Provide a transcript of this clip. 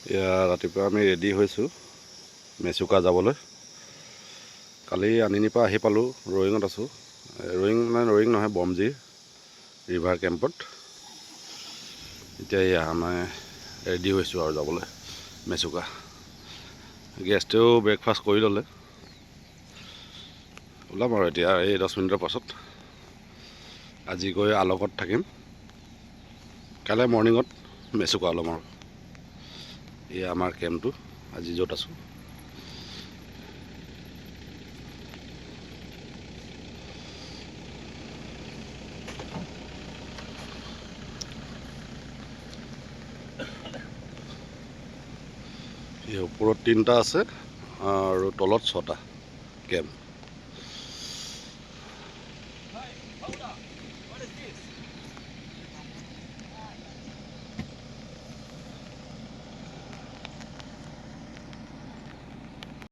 এয়া ৰাতিপুৱা আমি ৰেডি হৈছোঁ মেচুকা যাবলৈ। কালি আনিনি পৰা আহি পালোঁ, ৰয়িঙত আছোঁ। ৰয়িং নহয়, বমজি ৰিভাৰ কেম্পত। এতিয়া এয়া আমাৰ ৰেডি হৈছোঁ আৰু যাবলৈ মেচুকা। গেছটোৱেও ব্ৰেকফাষ্ট কৰি ল'লে। ওলাম আৰু এতিয়া এই 10 মিনিটৰ পাছত। আজি গৈ আলগত থাকিম, কাইলৈ মৰ্ণিঙত মেচুকা ওলাম আৰু। এয়া আমাৰ কেম্পটো, আজি য'ত আছোঁ। এই ওপৰত 3টা আছে আৰু তলত 6টা কেম্প।